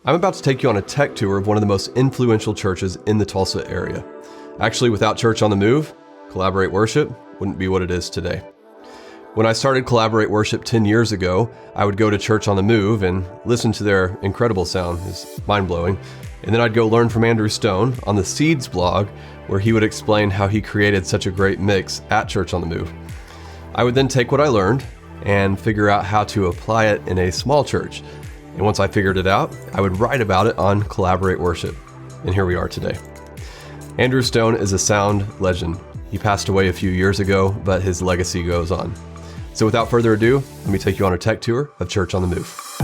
I'm about to take you on a tech tour of one of the most influential churches in the Tulsa area. Actually, without Church on the Move, Collaborate Worship wouldn't be what it is today. When I started Collaborate Worship 10 years ago, I would go to Church on the Move and listen to their incredible sound. It's mind-blowing. And then I'd go learn from Andrew Stone on the Seeds blog, where he would explain how he created such a great mix at Church on the Move. I would then take what I learned and figure out how to apply it in a small church. And once I figured it out, I would write about it on Collaborate Worship. And here we are today. Andrew Stone is a sound legend. He passed away a few years ago, but his legacy goes on. So without further ado, let me take you on a tech tour of Church on the Move.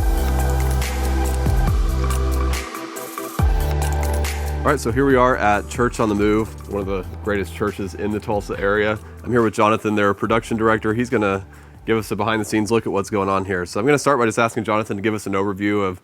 All right, so here we are at Church on the Move, one of the greatest churches in the Tulsa area. I'm here with Jonathan, their production director. He's gonna give us a behind the scenes look at what's going on here. So I'm gonna start by just asking Jonathan to give us an overview of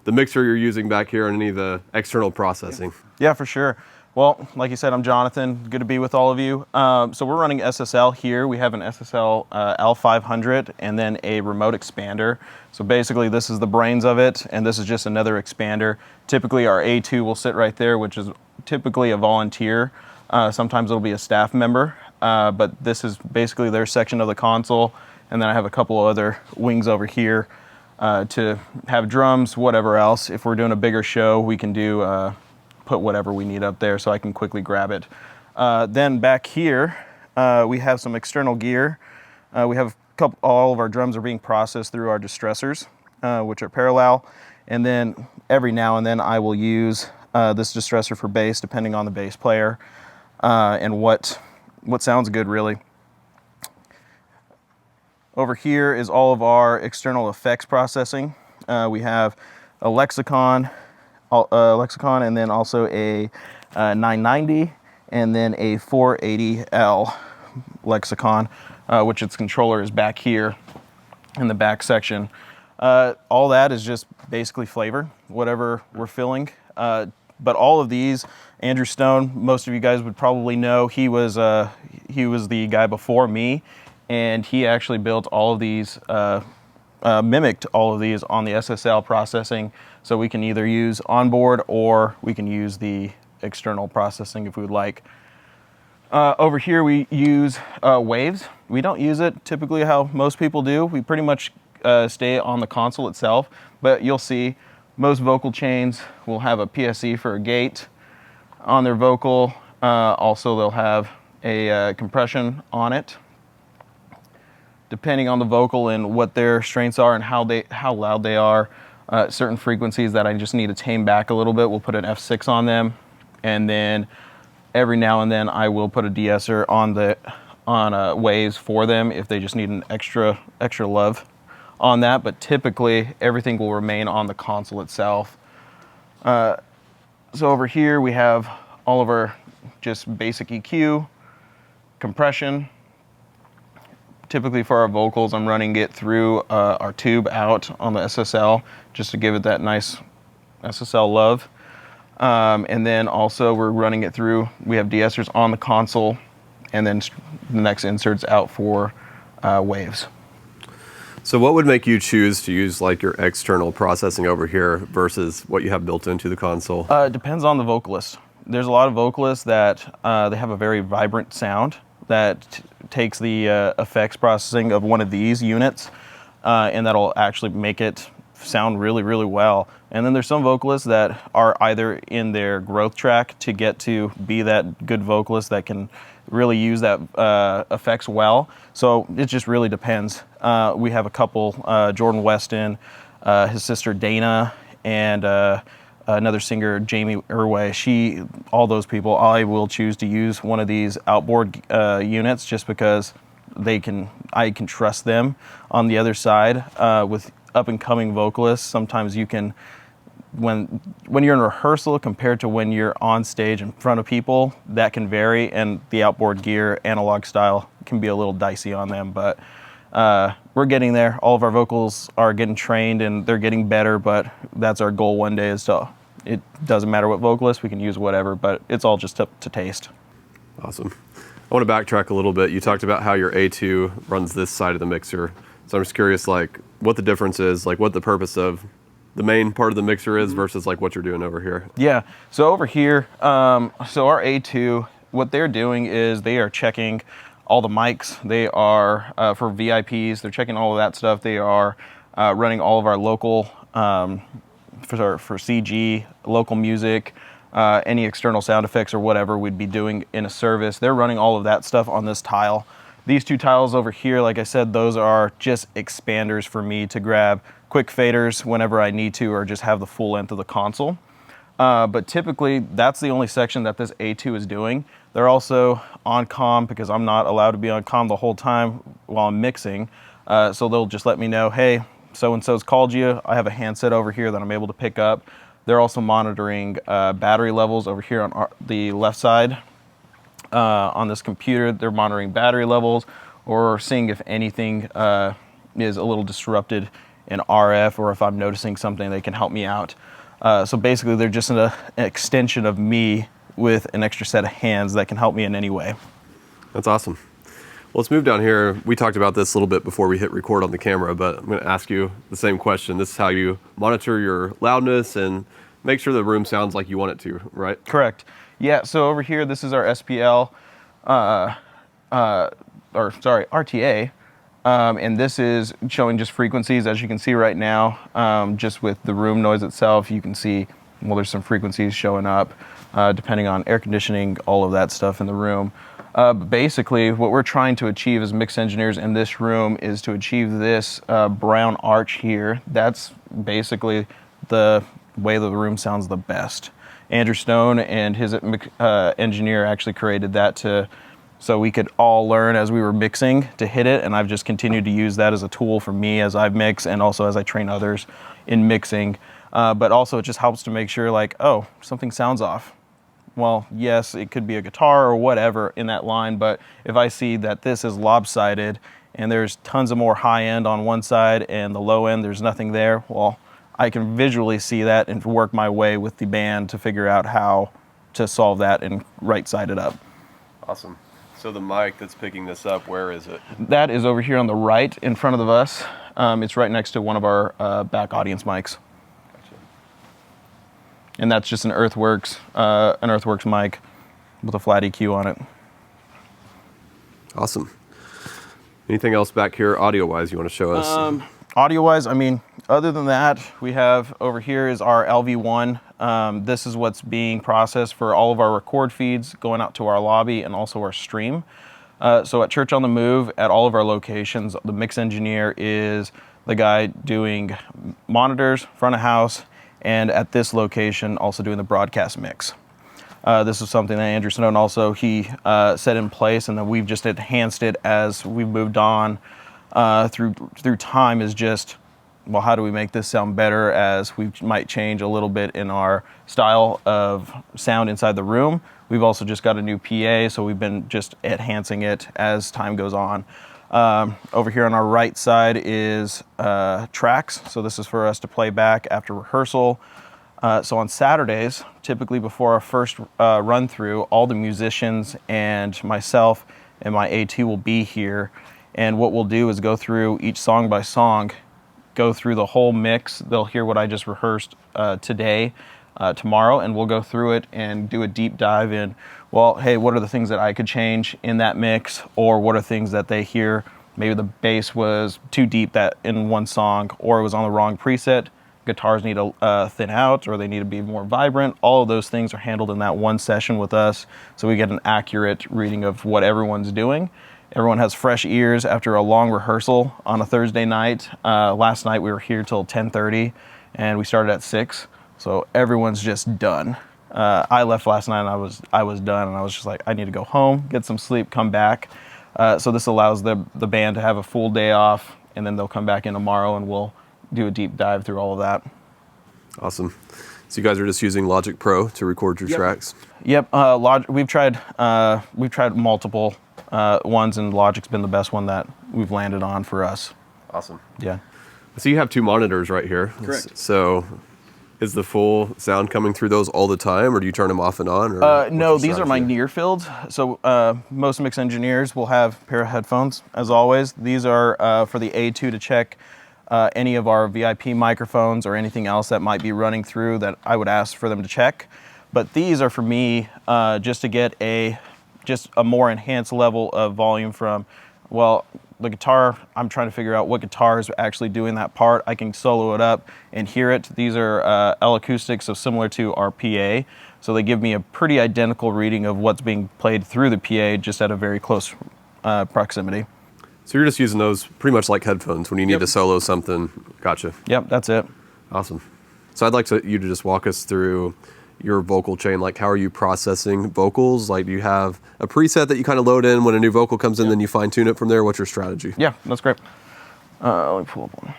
the mixer you're using back here and any of the external processing. Yeah, for sure. Well, like you said, I'm Jonathan. Good to be with all of you. So we're running SSL here. We have an SSL L500 and then a remote expander. So basically this is the brains of it, and this is just another expander. Typically our A2 will sit right there, which is typically a volunteer. Sometimes it'll be a staff member, but this is basically their section of the console. And then I have a couple of other wings over here to have drums, whatever else. If we're doing a bigger show, we can do put whatever we need up there so I can quickly grab it. Then back here, we have some external gear. We have all of our drums are being processed through our distressors, which are parallel. And then every now and then I will use this distressor for bass, depending on the bass player and what sounds good, really. Over here is all of our external effects processing. We have a lexicon, and then also a 990, and then a 480L lexicon, which its controller is back here in the back section. All that is just basically flavor, whatever we're filling. But all of these, Andrew Stone, most of you guys would probably know, he was the guy before me. And he actually built all of these, mimicked all of these on the SSL processing. So we can either use onboard or we can use the external processing if we would like. Over here we use waves. We don't use it typically how most people do. We pretty much stay on the console itself. But you'll see most vocal chains will have a PSE for a gate on their vocal. Also they'll have a compression on it, depending on the vocal and what their strengths are and how loud they are. Certain frequencies that I just need to tame back a little bit, we'll put an F6 on them, and then every now and then I will put a de-esser on waves for them if they just need an extra love on that. But typically everything will remain on the console itself. So over here we have all of our just basic EQ, compression. Typically for our vocals, I'm running it through our tube out on the SSL just to give it that nice SSL love. And then also we're running it through, we have de-essers on the console, and then the next inserts out for waves. So what would make you choose to use like your external processing over here versus what you have built into the console? It depends on the vocalist. There's a lot of vocalists that they have a very vibrant sound that takes the effects processing of one of these units, and that'll actually make it sound really, really well. And then there's some vocalists that are either in their growth track to get to be that good vocalist that can really use that effects well. So it just really depends. We have a couple, Jordan Weston, his sister Dana, and another singer, Jamie Irway. All those people, I will choose to use one of these outboard units just because I can trust them. On the other side, with up and coming vocalists, sometimes you can, when you're in rehearsal compared to when you're on stage in front of people, that can vary, and the outboard gear, analog style, can be a little dicey on them, but we're getting there. All of our vocals are getting trained and they're getting better, but that's our goal one day it doesn't matter what vocalist, we can use whatever, but it's all just up to taste. Awesome. I want to backtrack a little bit. You talked about how your A2 runs this side of the mixer. So I'm just curious, like, what the difference is, like what the purpose of the main part of the mixer is versus like what you're doing over here. Yeah. So over here, so our A2, what they're doing is they are checking all the mics. They are for VIPs. They're checking all of that stuff. They are running all of our local for CG, local music, any external sound effects or whatever we'd be doing in a service. They're running all of that stuff on this tile. These two tiles over here, like I said, those are just expanders for me to grab quick faders whenever I need to, or just have the full length of the console. But typically, that's the only section that this A2 is doing. They're also on comm because I'm not allowed to be on comm the whole time while I'm mixing. So they'll just let me know, hey, so-and-so's called you. I have a handset over here that I'm able to pick up. They're also monitoring battery levels over here on the left side. On this computer, they're monitoring battery levels or seeing if anything is a little disrupted in RF, or if I'm noticing something, they can help me out. So basically, they're just an extension of me with an extra set of hands that can help me in any way. That's awesome. Well, let's move down here. We talked about this a little bit before we hit record on the camera, but I'm going to ask you the same question. This is how you monitor your loudness and make sure the room sounds like you want it to, right? Correct. Yeah, so over here, this is our SPL, RTA, and this is showing just frequencies, as you can see right now, just with the room noise itself. You can see, well, there's some frequencies showing up, depending on air conditioning, all of that stuff in the room. But basically, what we're trying to achieve as mix engineers in this room is to achieve this brown arch here. That's basically the way the room sounds the best. Andrew Stone and his engineer actually created that so we could all learn as we were mixing to hit it, and I've just continued to use that as a tool for me as I mix and also as I train others in mixing. But also it just helps to make sure, like, oh, something sounds off. Well, yes, it could be a guitar or whatever in that line, but if I see that this is lopsided and there's tons of more high end on one side and the low end, there's nothing there, well, I can visually see that and work my way with the band to figure out how to solve that and right side it up. Awesome. So the mic that's picking this up, where is it? That is over here on the right in front of us. It's right next to one of our back audience mics. Gotcha. And that's just an Earthworks mic with a flat EQ on it. Awesome. Anything else back here audio-wise you want to show us? Audio-wise, I mean, other than that, we have over here is our LV1. This is what's being processed for all of our record feeds going out to our lobby and also our stream. So at Church on the Move, at all of our locations, the mix engineer is the guy doing monitors, front of house, and at this location, also doing the broadcast mix. This is something that Andrew Snowden also, he set in place, and then we've just enhanced it as we've moved on through time, is just, well, how do we make this sound better as we might change a little bit in our style of sound inside the room. We've also just got a new PA, so we've been just enhancing it as time goes on. Over here on our right side is tracks. So this is for us to play back after rehearsal. So on Saturdays, typically before our first run through, all the musicians and myself and my A2 will be here. And what we'll do is go through each song by song, go through the whole mix. They'll hear what I just rehearsed today, tomorrow, and we'll go through it and do a deep dive in, well, hey, what are the things that I could change in that mix, or what are things that they hear? Maybe the bass was too deep that in one song, or it was on the wrong preset. Guitars need to thin out, or they need to be more vibrant. All of those things are handled in that one session with us, so we get an accurate reading of what everyone's doing. Everyone has fresh ears after a long rehearsal on a Thursday night. Last night we were here till 10:30, and we started at 6, so everyone's just done. I left last night and I was done, and I was just like, I need to go home, get some sleep, come back. So this allows the band to have a full day off, and then they'll come back in tomorrow and we'll do a deep dive through all of that. Awesome. So you guys are just using Logic Pro to record your tracks? Yep. We've tried multiple ones, and Logic's been the best one that we've landed on for us. Awesome. Yeah. So you have 2 monitors right here. Correct. So is the full sound coming through those all the time, or do you turn them off and on? Or no, these are my near fields. So most mix engineers will have a pair of headphones, as always. These are for the A2 to check any of our VIP microphones or anything else that might be running through that I would ask for them to check. But these are for me just to get just a more enhanced level of volume from, well, the guitar, I'm trying to figure out what guitar is actually doing that part. I can solo it up and hear it. These are L acoustics, so similar to our PA. So they give me a pretty identical reading of what's being played through the PA, just at a very close proximity. So you're just using those pretty much like headphones when you need to solo something. Gotcha. Yep, that's it. Awesome. So I'd like you to just walk us through your vocal chain. Like, how are you processing vocals? Like, do you have a preset that you kind of load in when a new vocal comes in, then you fine tune it from there? What's your strategy? Yeah, that's great. Let me pull up one.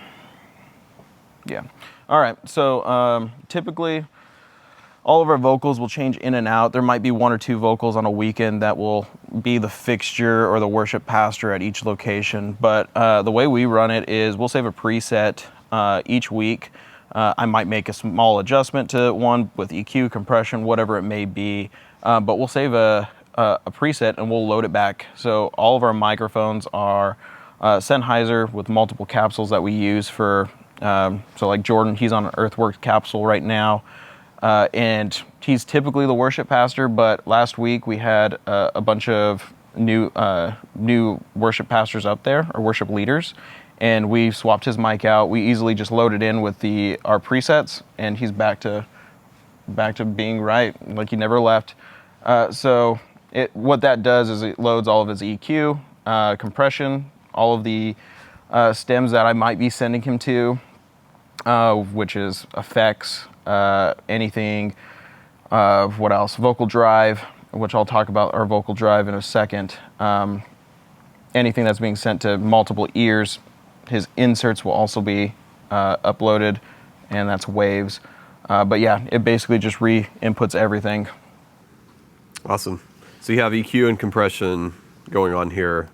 Yeah. All right. So typically, all of our vocals will change in and out. There might be one or two vocals on a weekend that will be the fixture or the worship pastor at each location. But the way we run it is we'll save a preset each week. I might make a small adjustment to one with EQ, compression, whatever it may be. But we'll save a preset and we'll load it back. So all of our microphones are Sennheiser with multiple capsules that we use for, so like Jordan, he's on an Earthworks capsule right now. And he's typically the worship pastor, but last week we had a bunch of new worship pastors up there, or worship leaders, and we swapped his mic out. We easily just loaded in with our presets, and he's back to being right, like he never left. So what that does is it loads all of his EQ, compression, all of the stems that I might be sending him to, which is effects, anything, what else? Vocal drive, which I'll talk about our vocal drive in a second. Anything that's being sent to multiple ears, his inserts will also be uploaded, and that's waves. But yeah, it basically just re-inputs everything. Awesome. So you have EQ and compression going on here.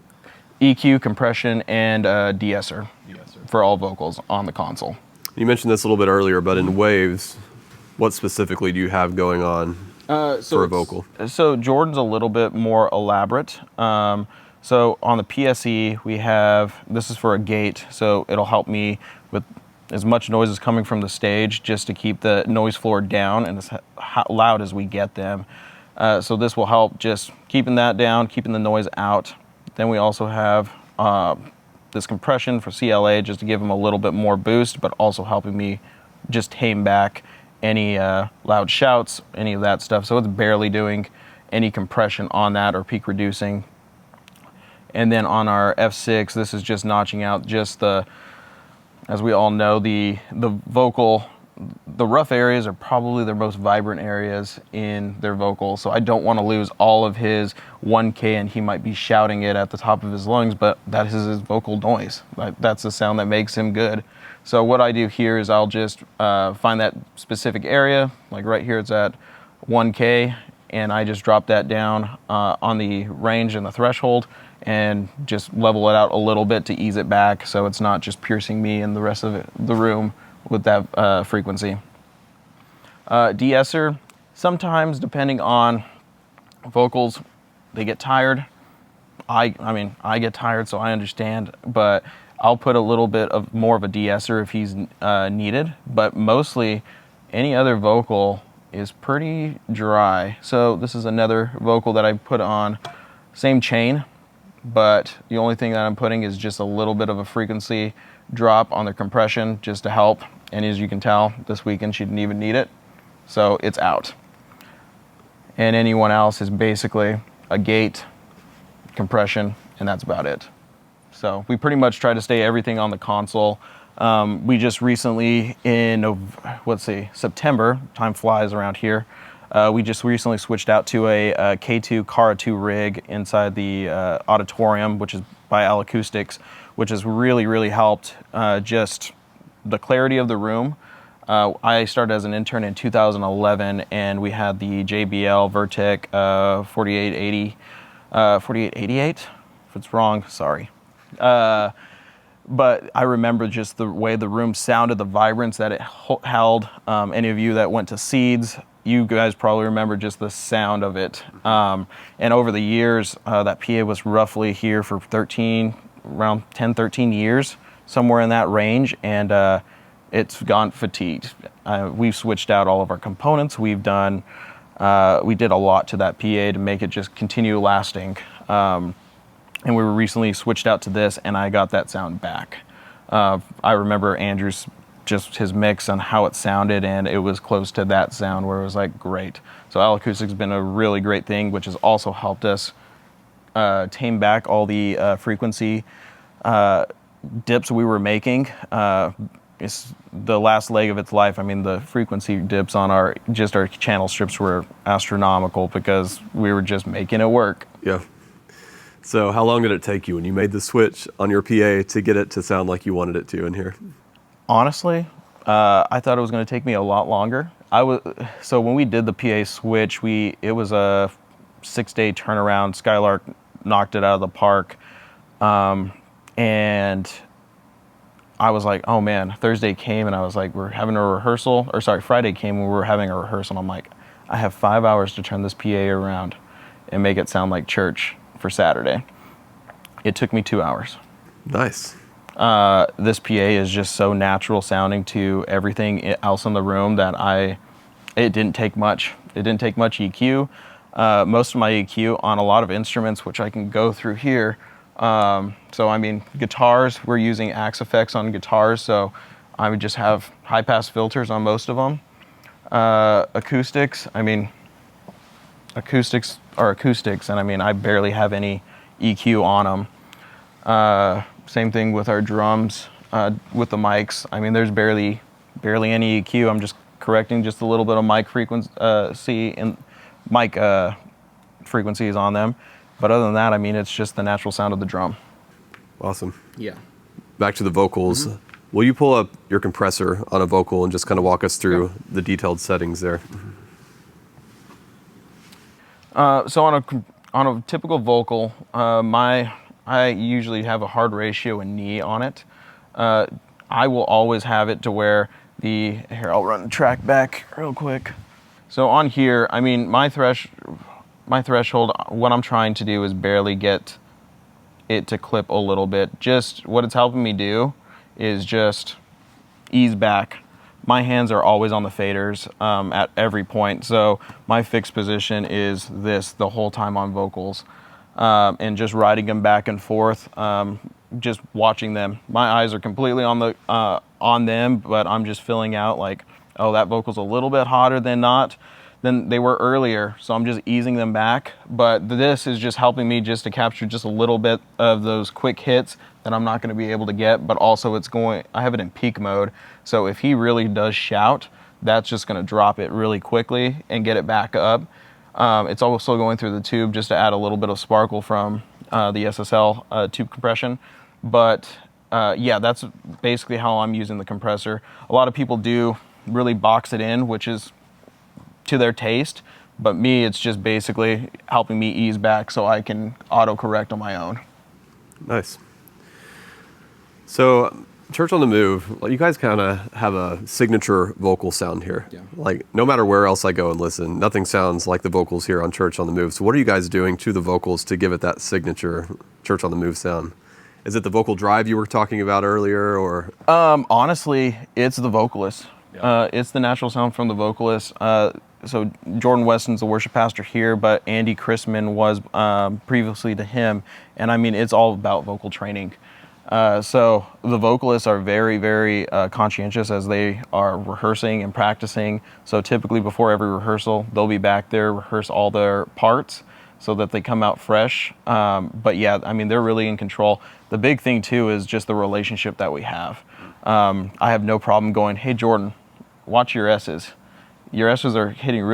EQ, compression, and de-esser for all vocals on the console. You mentioned this a little bit earlier, but in waves, what specifically do you have going on for a vocal? So Jordan's a little bit more elaborate. So on the PSE, we have, this is for a gate, so it'll help me with as much noise as coming from the stage just to keep the noise floor down and as loud as we get them. So this will help just keeping that down, keeping the noise out. Then we also have this compression for CLA just to give them a little bit more boost, but also helping me just tame back any loud shouts, any of that stuff. So it's barely doing any compression on that or peak reducing. And then on our F6, this is just notching out just as we all know, the vocal, the rough areas are probably their most vibrant areas in their vocal. So I don't want to lose all of his 1K and he might be shouting it at the top of his lungs, but that is his vocal noise. That's the sound that makes him good. So what I do here is I'll just find that specific area, like right here it's at 1K, and I just drop that down on the range and the threshold and just level it out a little bit to ease it back so it's not just piercing me and the rest of the room with that frequency. De-esser, sometimes depending on vocals, they get tired. I mean, I get tired, so I understand, but I'll put a little bit of more of a de-esser if he's needed, but mostly any other vocal is pretty dry. So this is another vocal that I put on, same chain, but the only thing that I'm putting is just a little bit of a frequency drop on the compression just to help. And as you can tell, this weekend she didn't even need it, so it's out. And anyone else is basically a gate, compression, and that's about it. So we pretty much try to stay everything on the console. We just recently September, time flies around here. We just recently switched out to a K2 Cara 2 rig inside the auditorium, which is by L Acoustics, which has really, really helped just the clarity of the room. I started as an intern in 2011, and we had the JBL Vertec 4888. If it's wrong, sorry. But I remember just the way the room sounded, the vibrance that it held. Any of you that went to Seeds, you guys probably remember just the sound of it. And over the years, that PA was roughly here for around 10, 13 years. somewhere in that range, and it's gone fatigued. We've switched out all of our components. We did a lot to that PA to make it just continue lasting. And we were recently switched out to this, and I got that sound back. I remember Andrew's, just his mix on how it sounded, and it was close to that sound where it was like great. So Al Acoustic's been a really great thing, which has also helped us tame back all the frequency dips we were making. It's the last leg of its life. I mean, the frequency dips on our channel strips were astronomical because we were just making it work. Yeah. So how long did it take you when you made the switch on your PA to get it to sound like you wanted it to in here? Honestly, I thought it was going to take me a lot longer. So when we did the PA switch, it was a 6-day turnaround. Skylark knocked it out of the park, and I was like, oh man. Thursday came and I was like, Friday came and we were having a rehearsal. And I'm like, I have 5 hours to turn this PA around and make it sound like church for Saturday. It took me 2 hours. Nice. This PA is just so natural sounding to everything else in the room that it didn't take much. It didn't take much EQ. Most of my EQ on a lot of instruments, which I can go through here. So I mean, guitars, we're using Axe effects on guitars, so I would just have high pass filters on most of them. Acoustics are acoustics, and I mean, I barely have any EQ on them. Same thing with our drums, with the mics. I mean, there's barely any EQ. I'm just correcting just a little bit of mic frequency and mic frequencies on them. But other than that, I mean, it's just the natural sound of the drum. Awesome. Yeah. Back to the vocals. Mm-hmm. Will you pull up your compressor on a vocal and just kind of walk us through the detailed settings there? So on a typical vocal, I usually have a hard ratio and knee on it. I will always have it to where here, I'll run the track back real quick. So on here, I mean, my threshold, what I'm trying to do is barely get it to clip a little bit. Just what it's helping me do is just ease back. My hands are always on the faders at every point. So my fixed position is this the whole time on vocals. And just riding them back and forth, just watching them. My eyes are completely on them, but I'm just filling out like, oh, that vocal's a little bit hotter than they were earlier, so I'm just easing them back. But this is just helping me just to capture just a little bit of those quick hits that I'm not going to be able to get, but also I have it in peak mode, so if he really does shout, that's just going to drop it really quickly and get it back up. It's also going through the tube just to add a little bit of sparkle from the SSL tube compression. But yeah, that's basically how I'm using the compressor. A lot of people do really box it in, which is to their taste, but me, it's just basically helping me ease back so I can auto-correct on my own. Nice. So, Church on the Move, you guys kind of have a signature vocal sound here. Yeah. Like, no matter where else I go and listen, nothing sounds like the vocals here on Church on the Move. So what are you guys doing to the vocals to give it that signature Church on the Move sound? Is it the vocal drive you were talking about earlier, or? Honestly, it's the vocalist. Yeah. It's the natural sound from the vocalist. So Jordan Weston's the worship pastor here, but Andy Chrisman was previously to him. And I mean, it's all about vocal training. So the vocalists are very, very conscientious as they are rehearsing and practicing. So typically before every rehearsal, they'll be back there, rehearse all their parts so that they come out fresh. But yeah, I mean, they're really in control. The big thing too is just the relationship that we have. I have no problem going, hey, Jordan, watch your S's. Your S's are hitting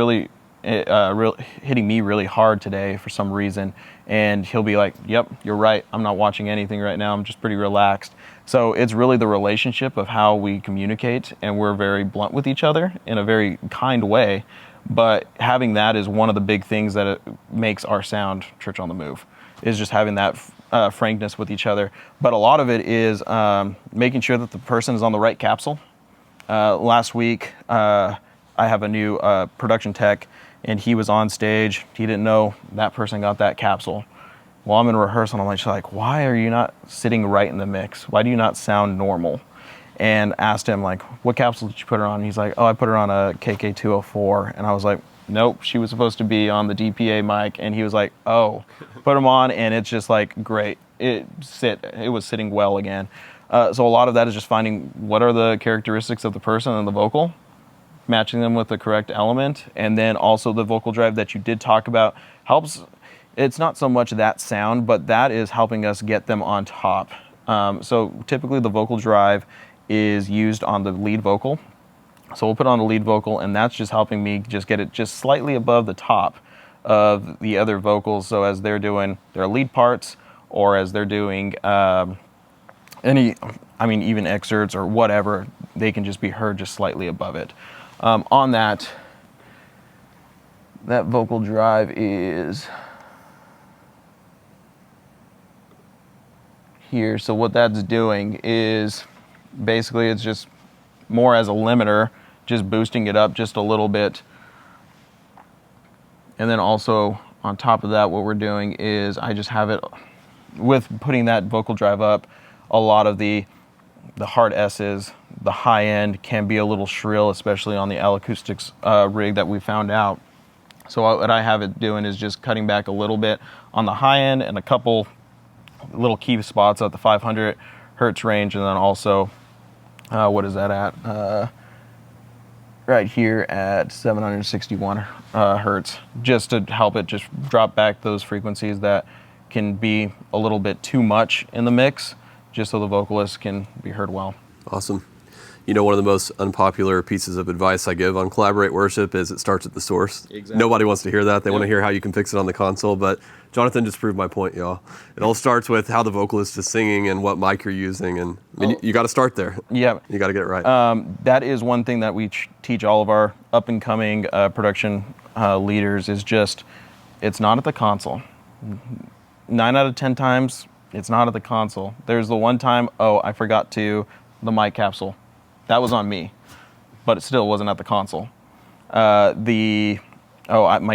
hitting me really hard today for some reason. And he'll be like, yep, you're right. I'm not watching anything right now. I'm just pretty relaxed. So it's really the relationship of how we communicate, and we're very blunt with each other in a very kind way. But having that is one of the big things that it makes our sound Church on the Move, is just having that frankness with each other. But a lot of it is making sure that the person is on the right capsule. Last week, I have a new production tech, and he was on stage. He didn't know that person got that capsule. while I'm in rehearsal, I'm like, why are you not sitting right in the mix? Why do you not sound normal? And asked him, like, what capsule did you put her on? And he's like, oh, I put her on a KK204. And I was like, nope, she was supposed to be on the DPA mic. And he was like, oh, put them on, and it's just like, great. It was sitting well again. So a lot of that is just finding what are the characteristics of the person and the vocal, matching them with the correct element, and then also the vocal drive that you did talk about helps. It's not so much that sound, but that is helping us get them on top. So typically the vocal drive is used on the lead vocal. So we'll put on the lead vocal, and that's just helping me just get it just slightly above the top of the other vocals. So as they're doing their lead parts, or as they're doing even excerpts or whatever, they can just be heard just slightly above it. On that vocal drive is here. So what that's doing is basically it's just more as a limiter, just boosting it up just a little bit. And then also on top of that, what we're doing is I just have it with putting that vocal drive up. A lot of the hard S's, the high end can be a little shrill, especially on the L Acoustics rig that we found out. So what I have it doing is just cutting back a little bit on the high end and a couple little key spots at the 500 hertz range, and then also what is that at? Right here at 761 hertz, just to help it just drop back those frequencies that can be a little bit too much in the mix, just so the vocalist can be heard well. Awesome. You know, one of the most unpopular pieces of advice I give on Collaborate Worship is it starts at the source. Exactly. Nobody wants to hear that. They want to hear how you can fix it on the console, but Jonathan just proved my point, y'all. It all starts with how the vocalist is singing and what mic you're using, and you got to start there. Yeah. You got to get it right. That is one thing that we teach all of our up-and-coming production leaders is just, it's not at the console. 9 out of 10 times, it's not at the console. There's the one time, I forgot the mic capsule. That was on me, but it still wasn't at the console. My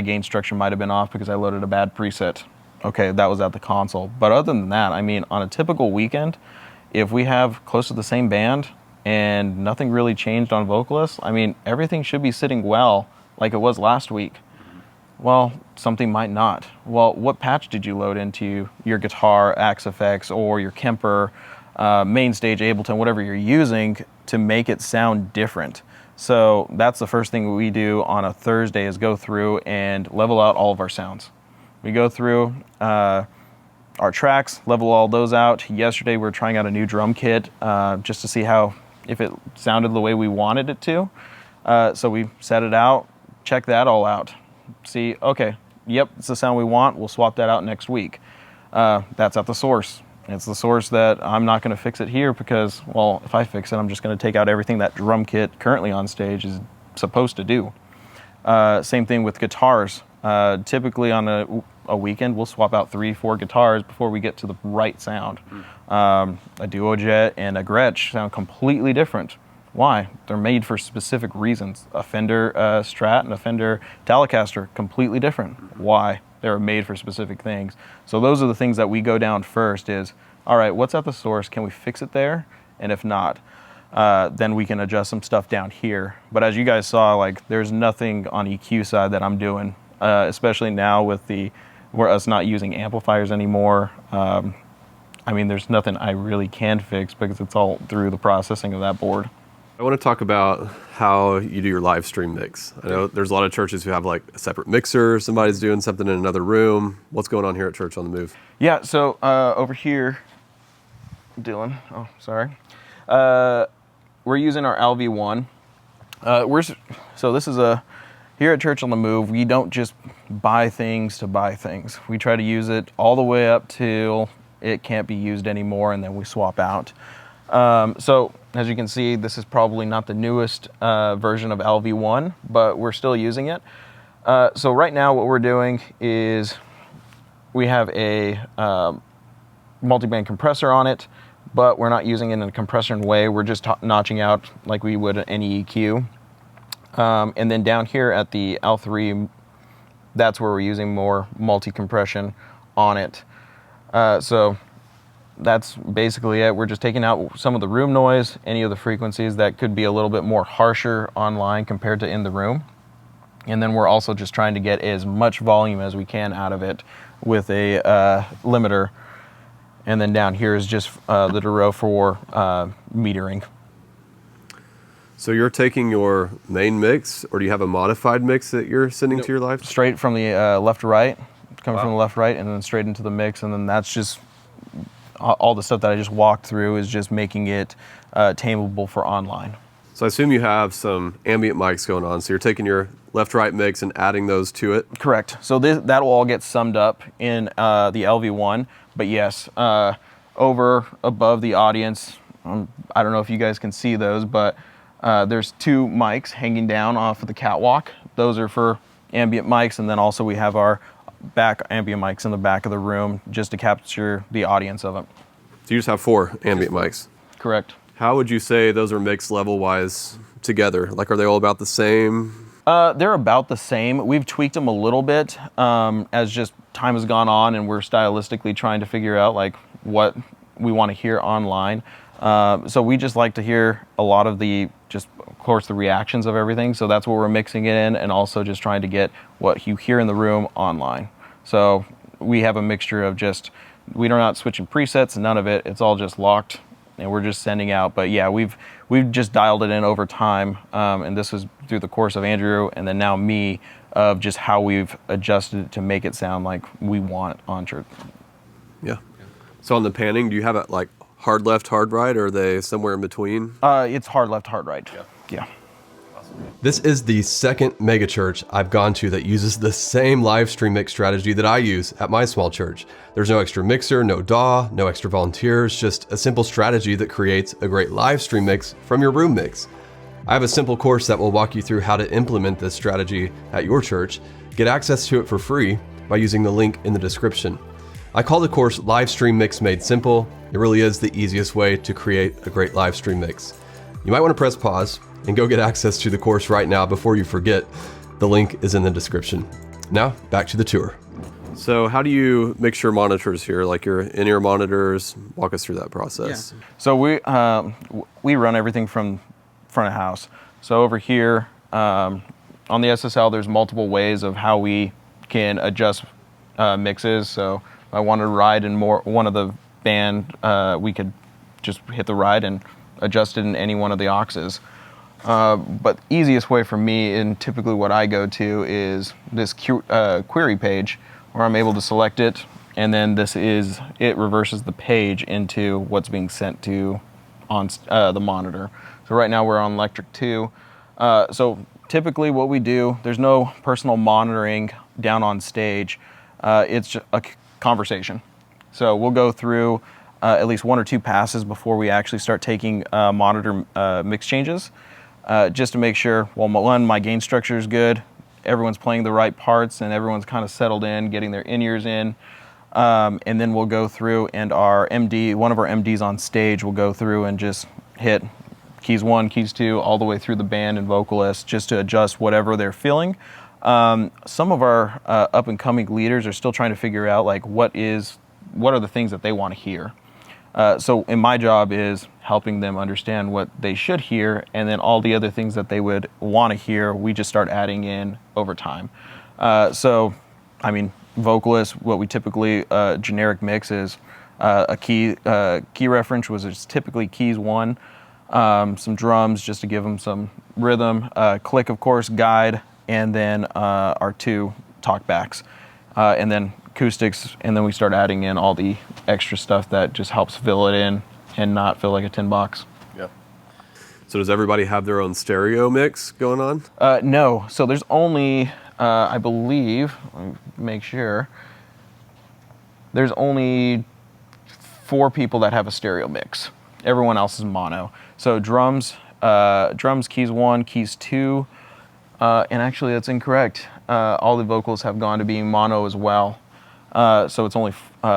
gain structure might have been off because I loaded a bad preset. Okay, that was at the console. But other than that, I mean, on a typical weekend, if we have close to the same band and nothing really changed on vocalists, I mean, everything should be sitting well like it was last week. Well, something might not. Well, what patch did you load into your guitar, Axe Effects, or your Kemper, main stage, Ableton, whatever you're using to make it sound different? So that's the first thing we do on a Thursday is go through and level out all of our sounds. We go through our tracks, level all those out. Yesterday we were trying out a new drum kit just to see if it sounded the way we wanted it to. So we set it out, check that all out. See, okay, yep, it's the sound we want. We'll swap that out next week. That's at the source. It's the source that I'm not going to fix it here because, well, if I fix it, I'm just going to take out everything that drum kit currently on stage is supposed to do. Same thing with guitars. Typically on a weekend, we'll swap out 3-4 guitars before we get to the right sound. A Duo Jet and a Gretsch sound completely different. Why? They're made for specific reasons. A Fender Strat and a Fender Telecaster, completely different. Why? They were made for specific things. So those are the things that we go down first is, all right, what's at the source? Can we fix it there? And if not, then we can adjust some stuff down here. But as you guys saw, like there's nothing on EQ side that I'm doing, especially now with we're us not using amplifiers anymore. I mean, there's nothing I really can fix because it's all through the processing of that board. I want to talk about how you do your live stream mix. I know there's a lot of churches who have like a separate mixer, somebody's doing something in another room. What's going on here at Church on the Move? Yeah, so over here, Dylan, we're using our LV1. So this is here at Church on the Move, we don't just buy things to buy things. We try to use it all the way up till it can't be used anymore, and then we swap out. So as you can see, this is probably not the newest version of LV1, but we're still using it. So right now what we're doing is we have a multi-band compressor on it, but we're not using it in a compressor way. We're just notching out like we would any EQ. And then down here at the L3, that's where we're using more multi-compression on it. So that's basically it. We're just taking out some of the room noise, any of the frequencies that could be a little bit more harsher online compared to in the room. And then we're also just trying to get as much volume as we can out of it with a limiter. And then down here is just the Duro for metering. So you're taking your main mix, or do you have a modified mix that you're sending to your live? Straight from the left to right, coming from the left right, and then straight into the mix. And then that's just all the stuff that I just walked through is just making it tameable for online. So I assume you have some ambient mics going on. So you're taking your left-right mix and adding those to it? Correct. So that will all get summed up in the LV1. But yes, over above the audience, I don't know if you guys can see those, but there's 2 mics hanging down off of the catwalk. Those are for ambient mics, and then also we have our back ambient mics in the back of the room just to capture the audience of it. So you just have 4 ambient mics? Correct. How would you say those are mixed level-wise together? Like, are they all about the same? They're about the same. We've tweaked them a little bit as just time has gone on, and we're stylistically trying to figure out like what we want to hear online. So we just like to hear a lot of the, just of course, the reactions of everything. So that's what we're mixing it in, and also just trying to get what you hear in the room online. So we have a mixture of just, we're not switching presets, none of it. It's all just locked, and we're just sending out. But yeah, we've just dialed it in over time, and this was through the course of Andrew and then now me, of just how we've adjusted it to make it sound like we want on church. Yeah. So on the panning, do you have it like hard left, hard right, or are they somewhere in between? It's hard left, hard right. Yeah. This is the second megachurch I've gone to that uses the same live stream mix strategy that I use at my small church. There's no extra mixer, no DAW, no extra volunteers, just a simple strategy that creates a great live stream mix from your room mix. I have a simple course that will walk you through how to implement this strategy at your church. Get access to it for free by using the link in the description. I call the course Livestream Mix Made Simple. It really is the easiest way to create a great live stream mix. You might want to press pause and go get access to the course right now before you forget. The link is in the description. Now, back to the tour. So how do you mix your monitors here, like your in-ear monitors? Walk us through that process. Yeah. So we run everything from front of house. So over here on the SSL, there's multiple ways of how we can adjust mixes. So if I wanted to ride in one of the band, we could just hit the ride and adjust it in any one of the auxes. But the easiest way for me, and typically what I go to, is this query page, where I'm able to select it, and then it reverses the page into what's being sent to on the monitor. So right now we're on Electric 2. So typically what we do, there's no personal monitoring down on stage. It's just a conversation. So we'll go through at least 1 or 2 passes before we actually start taking monitor mix changes, just to make sure, well, one, my gain structure is good, everyone's playing the right parts, and everyone's kind of settled in, getting their in-ears in. And then we'll go through, and one of our MDs on stage will go through and just hit keys 1, keys 2, all the way through the band and vocalists, just to adjust whatever they're feeling. Some of our up-and-coming leaders are still trying to figure out like what are the things that they want to hear. So my job is helping them understand what they should hear, and then all the other things that they would want to hear, we just start adding in over time. So, I mean, vocalists, what we typically generic mix is a key reference, which is typically keys 1, some drums just to give them some rhythm, click, of course, guide, and then our 2 talkbacks, and then acoustics, and then we start adding in all the extra stuff that just helps fill it in and not feel like a tin box. Yeah. So does everybody have their own stereo mix going on? No. So there's only, I believe, let me make sure, there's only 4 people that have a stereo mix. Everyone else is mono. So drums, keys 1, keys 2, and actually that's incorrect. All the vocals have gone to being mono as well. So it's only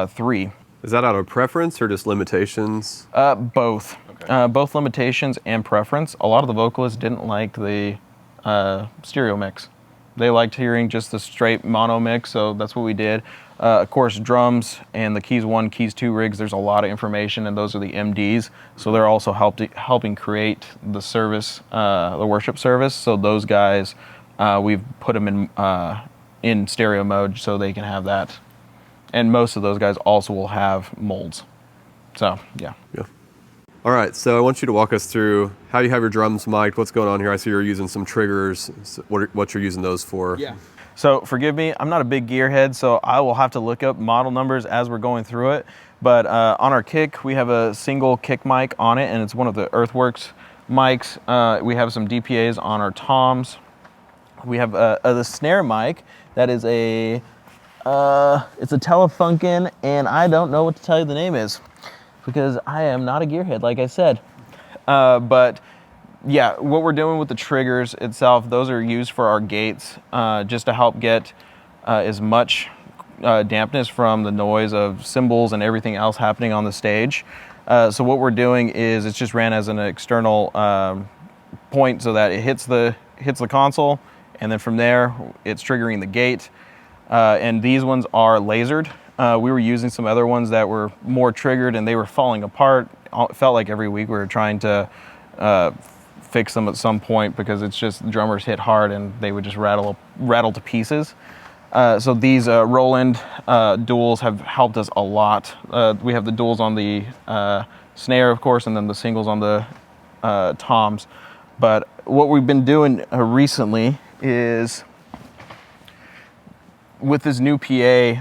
3. Is that out of preference or just limitations? Both. Okay. Both limitations and preference. A lot of the vocalists didn't like the stereo mix. They liked hearing just the straight mono mix, so that's what we did. Of course, drums and the Keys 1, Keys 2 rigs, there's a lot of information, and those are the MDs. So they're also helping create the service, the worship service. So those guys, we've put them in stereo mode so they can have that. And most of those guys also will have molds. So, yeah. Yeah. All right, so I want you to walk us through how you have your drums mic'd, what's going on here. I see you're using some triggers, what you're using those for. Yeah. So forgive me, I'm not a big gearhead, so I will have to look up model numbers as we're going through it. But on our kick, we have a single kick mic on it, and it's one of the Earthworks mics. We have some DPAs on our toms. We have the snare mic that is it's a Telefunken, and I don't know what to tell you the name is, because I am not a gearhead, like I said. But yeah, what we're doing with the triggers itself, those are used for our gates, just to help get as much dampness from the noise of cymbals and everything else happening on the stage. So what we're doing is it's just ran as an external point so that it hits the console, and then from there it's triggering the gate. And these ones are lasered. We were using some other ones that were more triggered, and they were falling apart. It felt like every week we were trying to fix them at some point, because it's just drummers hit hard and they would just rattle to pieces. So these Roland duals have helped us a lot. We have the duals on the snare, of course, and then the singles on the toms. But what we've been doing recently is, with this new PA,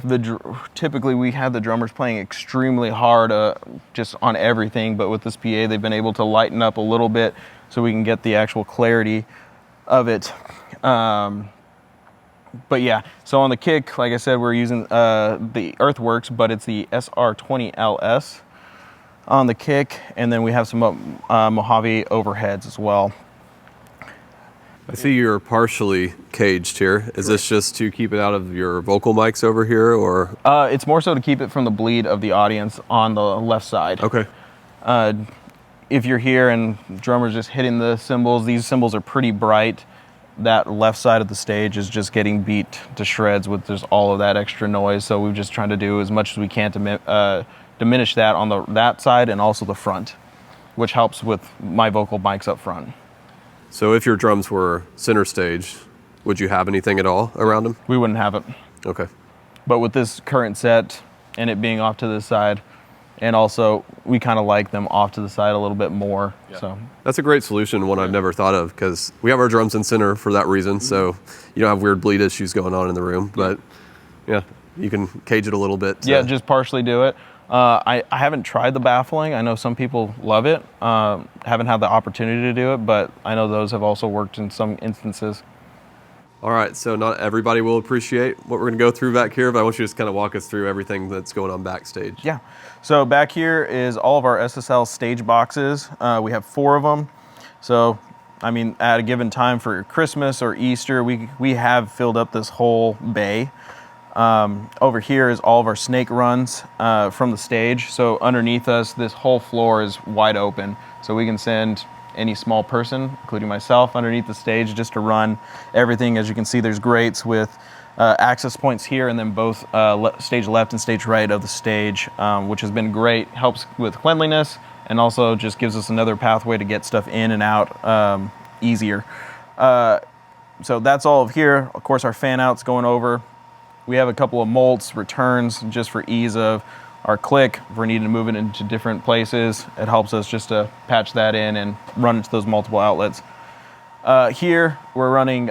typically we had the drummers playing extremely hard just on everything, but with this PA they've been able to lighten up a little bit so we can get the actual clarity of it. But yeah, so on the kick, like I said, we're using the Earthworks, but it's the SR20LS on the kick, and then we have some Mojave overheads as well. I see you're partially caged here. Is this just to keep it out of your vocal mics over here, or? It's more so to keep it from the bleed of the audience on the left side. Okay. If you're here and drummers just hitting the cymbals, these cymbals are pretty bright. That left side of the stage is just getting beat to shreds with just all of that extra noise. So we're just trying to do as much as we can to diminish that on that side and also the front, which helps with my vocal mics up front. So if your drums were center stage, would you have anything at all around them? We wouldn't have it. Okay. But with this current set and it being off to the side, and also we kind of like them off to the side a little bit more. Yeah. So that's a great solution, one I've never thought of, because we have our drums in center for that reason, so you don't have weird bleed issues going on in the room. But yeah, you can cage it a little bit. Yeah, just partially do it. I haven't tried the baffling. I know some people love it. Haven't had the opportunity to do it, but I know those have also worked in some instances. All right, so not everybody will appreciate what we're going to go through back here, but I want you to just kind of walk us through everything that's going on backstage. Yeah, so back here is all of our SSL stage boxes. We have 4 of them. So, I mean, at a given time for Christmas or Easter, we have filled up this whole bay. Over here is all of our snake runs from the stage. So underneath us, this whole floor is wide open. So we can send any small person, including myself, underneath the stage just to run everything. As you can see, there's grates with access points here, and then both stage left and stage right of the stage, which has been great. Helps with cleanliness, and also just gives us another pathway to get stuff in and out easier. So that's all of here. Of course, our fan outs going over. We have a couple of molts, returns, just for ease of our click. If we're needing to move it into different places, it helps us just to patch that in and run into those multiple outlets. Here, we're running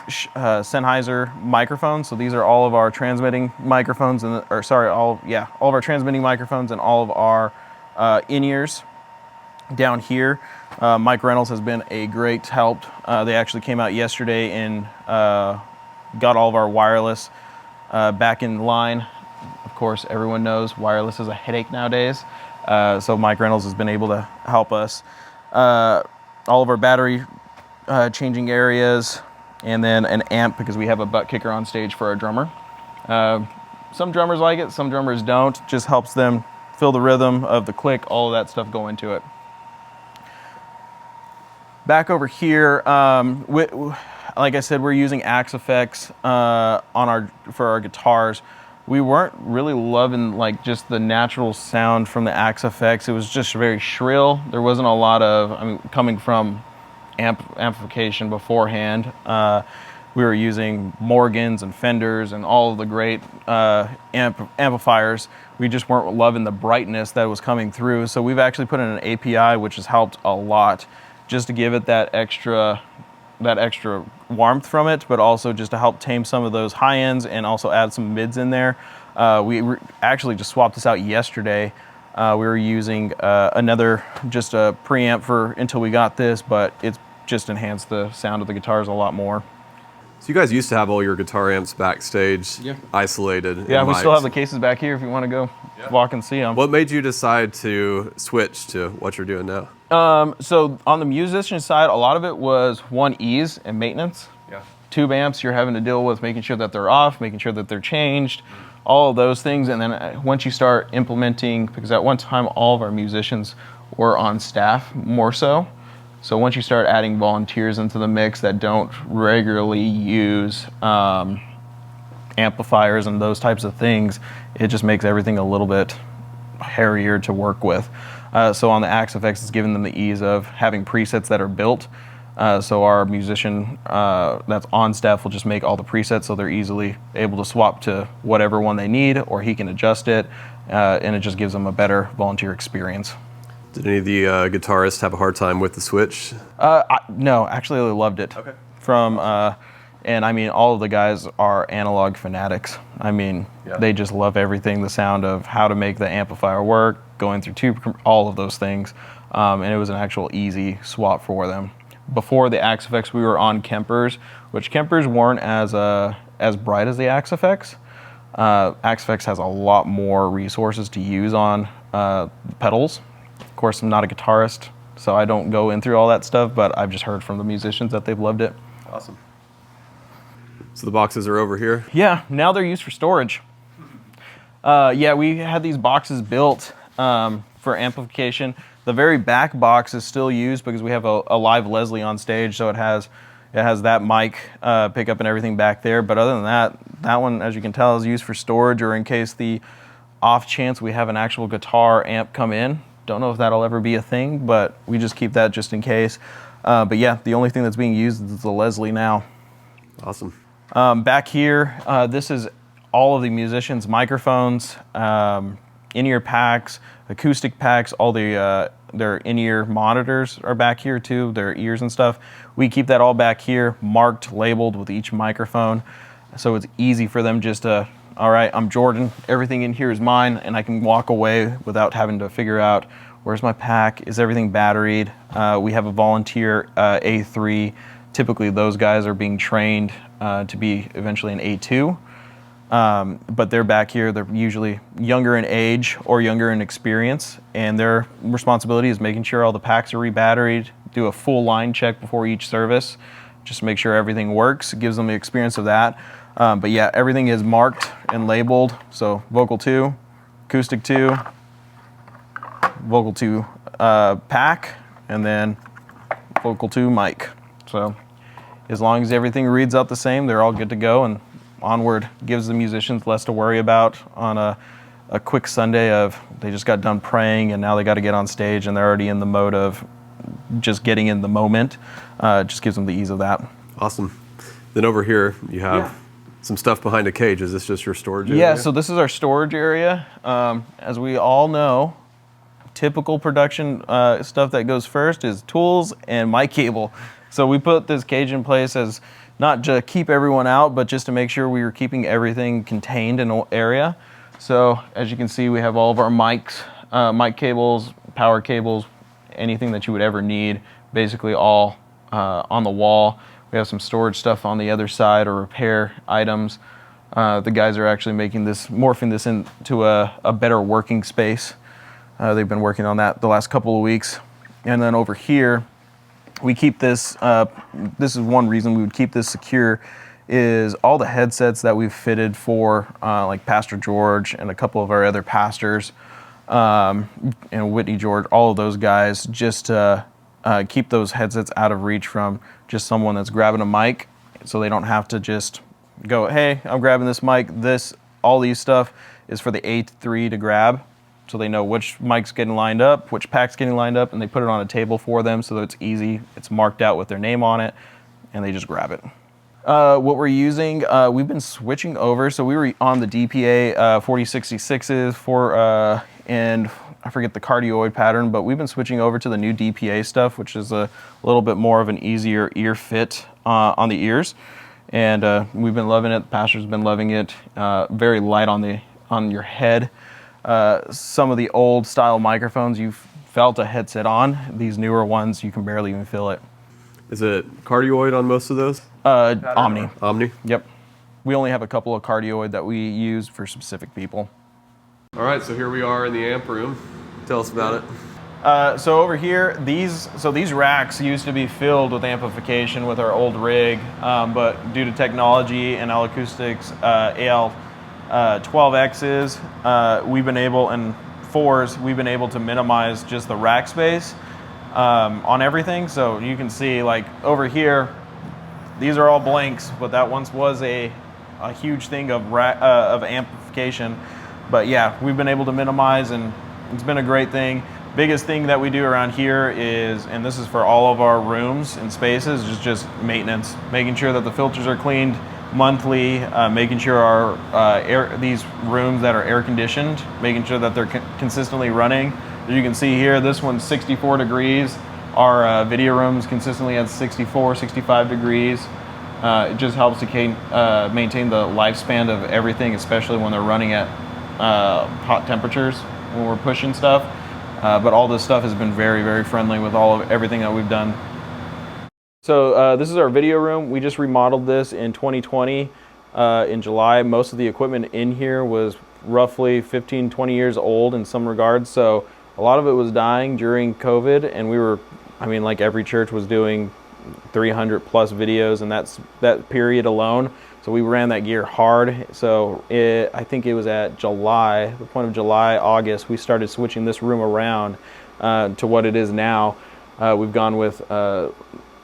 Sennheiser microphones. So these are all of our transmitting microphones, all of our transmitting microphones and all of our in-ears. Down here, Mike Reynolds has been a great help. They actually came out yesterday and got all of our wireless back in line. Of course, everyone knows wireless is a headache nowadays. So Mike Reynolds has been able to help us. All of our battery changing areas, and then an amp, because we have a butt kicker on stage for our drummer. Some drummers like it, some drummers don't. Just helps them feel the rhythm of the click, all of that stuff go into it. Back over here, like I said, we're using Axe effects for our guitars. We weren't really loving like just the natural sound from the Axe effects. It was just very shrill. There wasn't a lot of, I mean, coming from amplification beforehand. We were using Morgans and Fenders and all of the great amplifiers. We just weren't loving the brightness that was coming through. So we've actually put in an API, which has helped a lot, just to give it that extra warmth from it, but also just to help tame some of those high ends and also add some mids in there. We actually just swapped this out yesterday. We were using another, just a preamp for until we got this, but it's just enhanced the sound of the guitars a lot more. So you guys used to have all your guitar amps backstage, isolated. Yeah, we still have the cases back here if you want to go walk and see them. What made you decide to switch to what you're doing now? So on the musician side, a lot of it was one, ease and maintenance. Tube amps, you're having to deal with making sure that they're off, making sure that they're changed, all of those things. And then once you start implementing, because at one time all of our musicians were on staff more so. So once you start adding volunteers into the mix that don't regularly use amplifiers and those types of things, it just makes everything a little bit hairier to work with. So on the Axe effects, it's giving them the ease of having presets that are built. So our musician that's on staff will just make all the presets, so they're easily able to swap to whatever one they need, or he can adjust it, and it just gives them a better volunteer experience. Did any of the guitarists have a hard time with the switch? No, actually I loved it. Okay. And I mean, all of the guys are analog fanatics. I mean, they just love everything, the sound of how to make the amplifier work, going through all of those things. And it was an actual easy swap for them. Before the Axe effects, we were on Kempers, which Kempers weren't as bright as the Axe effects. Axe effects has a lot more resources to use on pedals. Of course, I'm not a guitarist, so I don't go in through all that stuff, but I've just heard from the musicians that they've loved it. Awesome. So the boxes are over here? Yeah, now they're used for storage. Yeah, we had these boxes built for amplification. The very back box is still used because we have a live Leslie on stage, so it has that mic pickup and everything back there. But other than that, that one, as you can tell, is used for storage or in case the off chance we have an actual guitar amp come in. Don't know if that'll ever be a thing, but we just keep that just in case. But yeah, the only thing that's being used is the Leslie now. Awesome. Back here, this is all of the musicians' microphones, in-ear packs, acoustic packs, all their in-ear monitors are back here too, their ears and stuff. We keep that all back here, marked, labeled with each microphone. So it's easy for them just to, all right, I'm Jordan, everything in here is mine, and I can walk away without having to figure out, where's my pack, is everything batteried? We have a volunteer A3. Typically those guys are being trained to be eventually an A2. But they're back here, they're usually younger in age or younger in experience, and their responsibility is making sure all the packs are rebatteried, do a full line check before each service, just to make sure everything works. It gives them the experience of that. But yeah, everything is marked and labeled. So vocal 2, acoustic 2, vocal 2 pack, and then vocal 2 mic. So as long as everything reads out the same, they're all good to go, and onward. Gives the musicians less to worry about on a quick Sunday of they just got done praying and now they got to get on stage and they're already in the mode of just getting in the moment. Just gives them the ease of that. Awesome. Then over here you have some stuff behind a cage. Is this just your storage area? Yeah, so this is our storage area. As we all know, typical production stuff that goes first is tools and mic cable. So we put this cage in place as not to keep everyone out, but just to make sure we were keeping everything contained in an area. So as you can see, we have all of our mics, mic cables, power cables, anything that you would ever need, basically all on the wall. We have some storage stuff on the other side or repair items. The guys are actually morphing this into a better working space. They've been working on that the last couple of weeks. And then over here, we keep this, this is one reason we would keep this secure, is all the headsets that we've fitted for like Pastor George and a couple of our other pastors, and Whitney George, all of those guys, just to keep those headsets out of reach from just someone that's grabbing a mic so they don't have to just go, hey, I'm grabbing this mic. All these stuff is for the A3 to grab, so they know which mic's getting lined up, which pack's getting lined up, and they put it on a table for them so that it's easy. It's marked out with their name on it, and they just grab it. What we're using, we've been switching over. So we were on the DPA 4066s and I forget the cardioid pattern, but we've been switching over to the new DPA stuff, which is a little bit more of an easier ear fit on the ears. And we've been loving it. The pastor's been loving it. Very light on your head. Some of the old style microphones you've felt a headset on. These newer ones, you can barely even feel it. Is it cardioid on most of those? Omni. Omni? Yep. We only have a couple of cardioid that we use for specific people. All right, so here we are in the amp room. Tell us about it. So over here, these racks used to be filled with amplification with our old rig, but due to technology and L-Acoustics AL 12Xs, we've been able, and 4s, we've been able to minimize just the rack space on everything. So you can see, like over here, these are all blanks, but that once was a huge thing of amplification. But yeah, we've been able to minimize, and it's been a great thing. Biggest thing that we do around here is, and this is for all of our rooms and spaces, is just maintenance, making sure that the filters are cleaned monthly, making sure our these rooms that are air conditioned, making sure that they're consistently running. As you can see here, this one's 64 degrees. Our video room's consistently at 64, 65 degrees. It just helps to maintain the lifespan of everything, especially when they're running at hot temperatures when we're pushing stuff. But all this stuff has been very, very friendly with everything that we've done. So this is our video room. We just remodeled this in 2020 in July. Most of the equipment in here was roughly 15, 20 years old in some regards. So a lot of it was dying during COVID, and we were, like every church was doing 300 plus videos in that period alone. So we ran that gear hard. So I think it was at the point of July, August, we started switching this room around to what it is now. We've gone with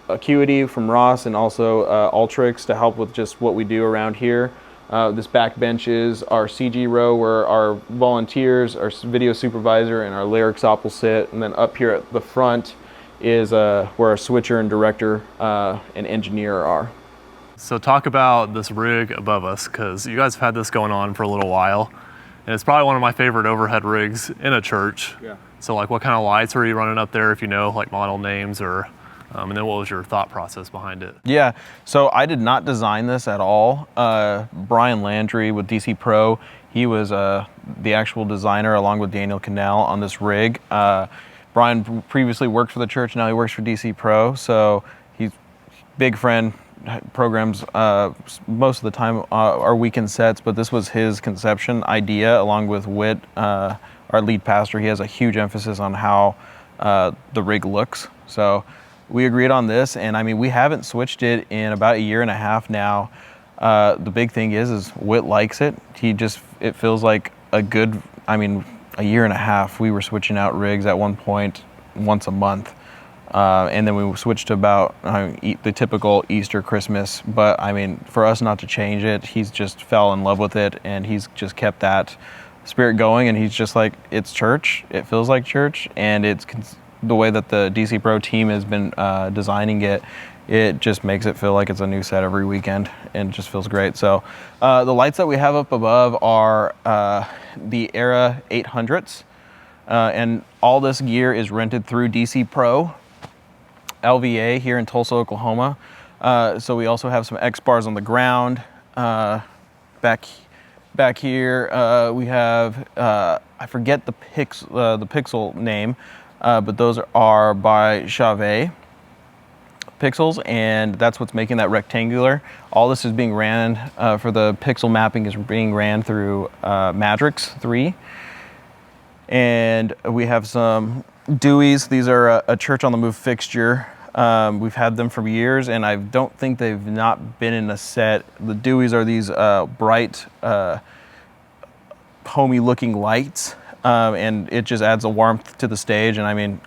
Acuity from Ross and also Ultrix to help with just what we do around here. This back bench is our CG row where our volunteers, our video supervisor, and our lyrics op will sit. And then up here at the front is where our switcher and director and engineer are. So talk about this rig above us, because you guys have had this going on for a little while. And it's probably one of my favorite overhead rigs in a church. Yeah. So like what kind of lights are you running up there, if you know, like model names, or and then what was your thought process behind it? Yeah, so I did not design this at all. Brian Landry with DC Pro, he was the actual designer along with Daniel Cannell on this rig. Brian previously worked for the church, now he works for DC Pro, so he's big friend, programs most of the time our weekend sets, but this was his conception idea along with Whit, our lead pastor. He has a huge emphasis on how the rig looks. So we agreed on this, and we haven't switched it in about a year and a half now. The big thing is Whit likes it. It feels like a good, a year and a half. We were switching out rigs at one point once a month. And then we switched to about the typical Easter, Christmas. But for us not to change it, he's just fell in love with it, and he's just kept that spirit going. And he's just like, it's church. It feels like church, and it's the way that the DC Pro team has been designing it. It just makes it feel like it's a new set every weekend, and it just feels great. So the lights that we have up above are the Era 800s, and all this gear is rented through DC Pro LVA here in Tulsa, Oklahoma. So we also have some X bars on the ground. Back here we have I forget the pixel name, but those are by Chauvet pixels, and that's what's making that rectangular. All this is being ran for the pixel mapping is being ran through Matrix 3. And we have some Deweys. These are a Church on the Move fixture. We've had them for years, and I don't think they've not been in a set. The Deweys are these bright, homey looking lights, and it just adds a warmth to the stage. And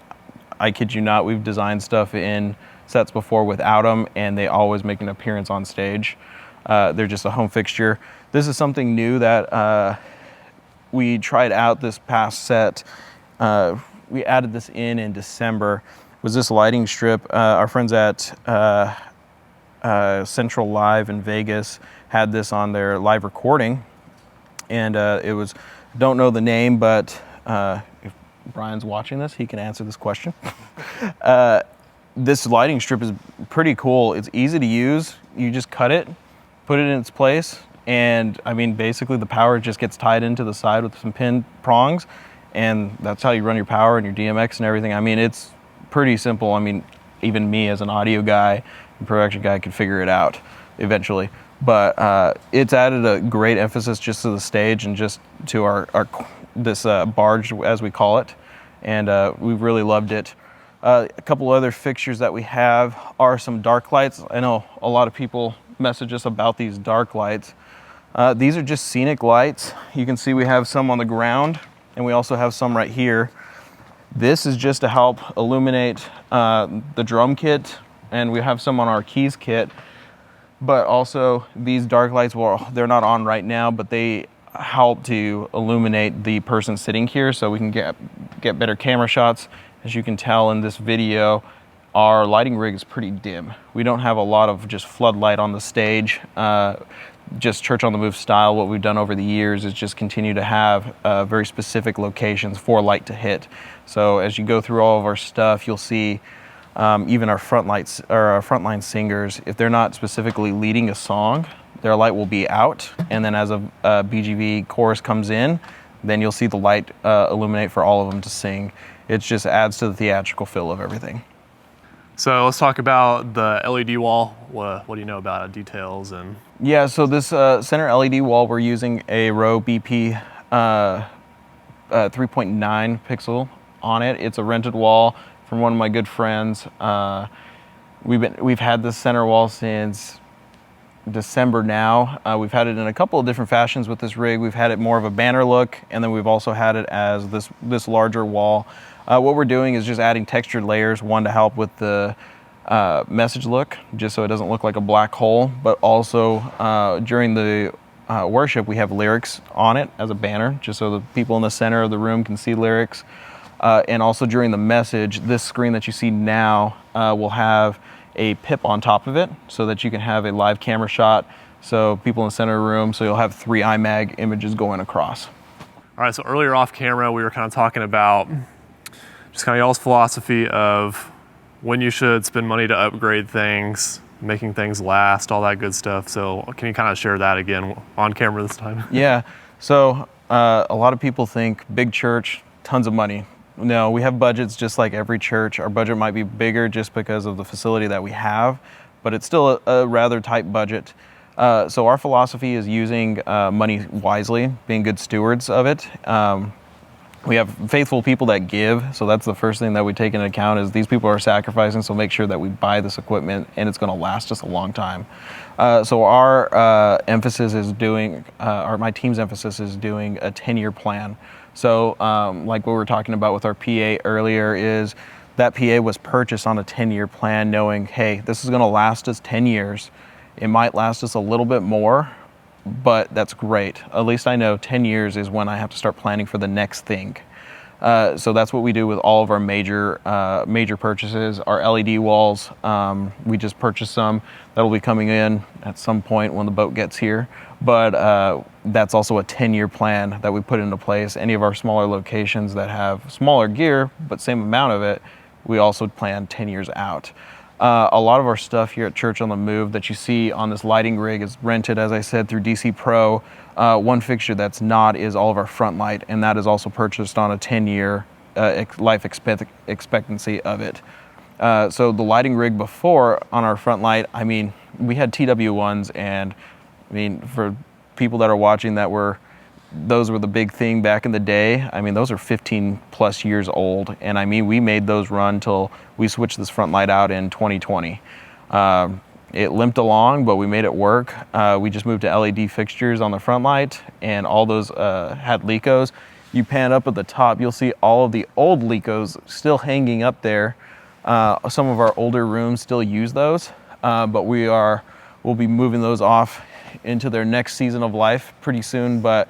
I kid you not, we've designed stuff in sets before without them, and they always make an appearance on stage. They're just a home fixture. This is something new that we tried out this past set. We added this in December. Was this lighting strip? Our friends at Central Live in Vegas had this on their live recording, and it was, don't know the name, but if Brian's watching this, he can answer this question. This lighting strip is pretty cool. It's easy to use. You just cut it, put it in its place, and I mean, basically the power just gets tied into the side with some pin prongs, and that's how you run your power and your DMX and everything. I mean, it's pretty simple. I mean, even me as an audio guy and production guy could figure it out eventually. But it's added a great emphasis just to the stage and just to our this barge, as we call it, and we've really loved it. A couple other fixtures that we have are some dark lights. I know a lot of people message us about these dark lights. These are just scenic lights. You can see we have some on the ground, and we also have some right here. This is just to help illuminate the drum kit, and we have some on our keys kit. But also these dark lights, well, they're not on right now, but they help to illuminate the person sitting here so we can get better camera shots. As you can tell in this video, our lighting rig is pretty dim. We don't have a lot of just floodlight on the stage. Just Church on the Move style, what we've done over the years is just continue to have very specific locations for light to hit. So as you go through all of our stuff, you'll see even our frontline singers, if they're not specifically leading a song, their light will be out, and then as a BGV chorus comes in, then you'll see the light illuminate for all of them to sing. It just adds to the theatrical feel of everything. So let's talk about the LED wall. What do you know about it, details? And yeah, so this center LED wall, we're using a Row BP 3.9 pixel on it. It's a rented wall from one of my good friends. We've had this center wall since December now. We've had it in a couple of different fashions with this rig. We've had it more of a banner look, and then we've also had it as this larger wall. What we're doing is just adding textured layers, one to help with the message look, just so it doesn't look like a black hole, but also during the worship, we have lyrics on it as a banner, just so the people in the center of the room can see lyrics. And also during the message, this screen that you see now will have a pip on top of it so that you can have a live camera shot. So people in the center of the room, so you'll have 3 IMAG images going across. all right, so earlier off camera, we were kind of talking about just kind of y'all's philosophy of when you should spend money to upgrade things, making things last, all that good stuff. So can you kind of share that again on camera this time? Yeah, so a lot of people think big church, tons of money. No, we have budgets just like every church. Our budget might be bigger just because of the facility that we have, but it's still a rather tight budget. So our philosophy is using money wisely, being good stewards of it. We have faithful people that give, so that's the first thing that we take into account is these people are sacrificing, so make sure that we buy this equipment and it's going to last us a long time. So our emphasis is doing, my team's emphasis is doing a 10-year plan. So like what we were talking about with our PA earlier is that PA was purchased on a 10-year plan knowing, hey, this is going to last us 10 years. It might last us a little bit more, but that's great. At least I know 10 years is when I have to start planning for the next thing. So that's what we do with all of our major purchases. Our LED walls, we just purchased some. That'll be coming in at some point when the boat gets here. But that's also a 10-year plan that we put into place. Any of our smaller locations that have smaller gear, but same amount of it, we also plan 10 years out. A lot of our stuff here at Church on the Move that you see on this lighting rig is rented, as I said, through DC Pro. One fixture that's not is all of our front light, and that is also purchased on a 10-year life expectancy of it. So the lighting rig before on our front light, I mean, we had TW1s, and I mean, for people that are watching those were the big thing back in the day. I mean, those are 15 plus years old. And I mean, we made those run till we switched this front light out in 2020. It limped along, but we made it work. We just moved to LED fixtures on the front light, and all those had Lecos. You pan up at the top, you'll see all of the old Lecos still hanging up there. Some of our older rooms still use those, but we'll be moving those off into their next season of life pretty soon. But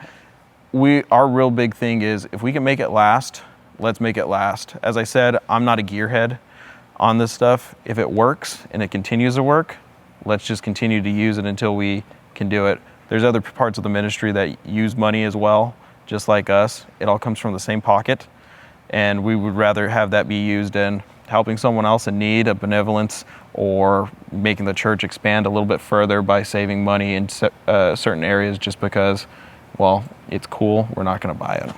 our real big thing is, if we can make it last, let's make it last. As I said, I'm not a gearhead on this stuff. If it works and it continues to work, let's just continue to use it until we can do it. There's other parts of the ministry that use money as well, just like us. It all comes from the same pocket, and we would rather have that be used in helping someone else in need, a benevolence, or making the church expand a little bit further by saving money in certain areas just because, well, it's cool. We're not going to buy it.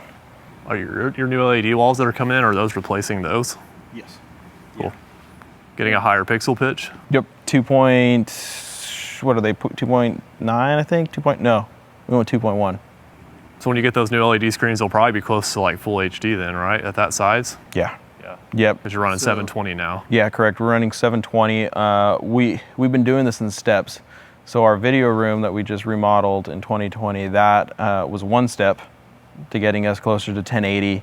Are your new LED walls that are coming in, are those replacing those? Yes. Cool. Getting a higher pixel pitch? Yep. 2.9, I think? No, we went 2.1. So when you get those new LED screens, they'll probably be close to like full HD then, right? At that size? Yeah. Yeah. Yep. Because you're running 720 now. Yeah, correct. We're running 720. We've been doing this in steps. So our video room that we just remodeled in 2020, that was one step to getting us closer to 1080.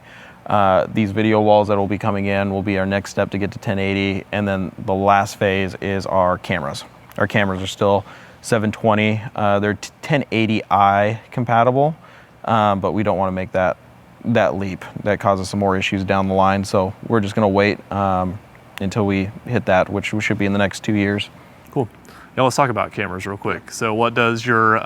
These video walls that will be coming in will be our next step to get to 1080. And then the last phase is our cameras. Our cameras are still 720. They're 1080i compatible, but we don't want to make that leap. That causes some more issues down the line. So we're just going to wait until we hit that, which should be in the next 2 years. Cool. Yeah, let's talk about cameras real quick. So what does your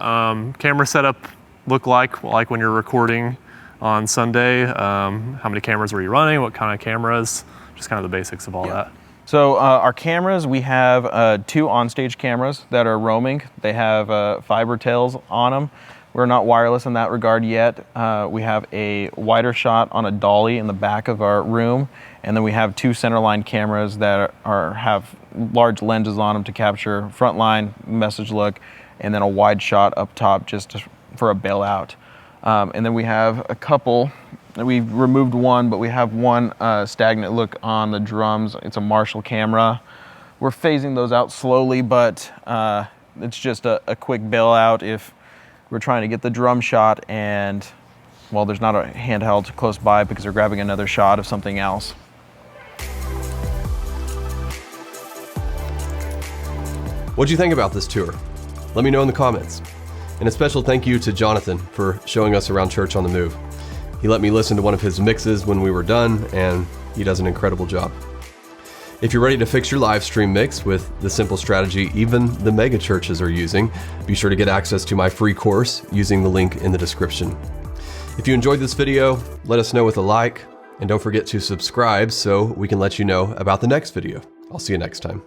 camera setup look like when you're recording on Sunday? How many cameras were you running? What kind of cameras? Just kind of the basics of all that. So our cameras, we have 2 onstage cameras that are roaming. They have fiber tails on them. We're not wireless in that regard yet. We have a wider shot on a dolly in the back of our room, and then we have 2 centerline cameras that have large lenses on them to capture frontline message look, and then a wide shot up top just for a bailout. And then we have a couple. We've removed one, but we have one stagnant look on the drums. It's a Marshall camera. We're phasing those out slowly, but it's just a quick bailout if we're trying to get the drum shot and, well, there's not a handheld close by because they're grabbing another shot of something else. What'd you think about this tour? Let me know in the comments. And a special thank you to Jonathan for showing us around Church on the Move. He let me listen to one of his mixes when we were done, and he does an incredible job. If you're ready to fix your live stream mix with the simple strategy even the mega churches are using, be sure to get access to my free course using the link in the description. If you enjoyed this video, let us know with a like, and don't forget to subscribe so we can let you know about the next video. I'll see you next time.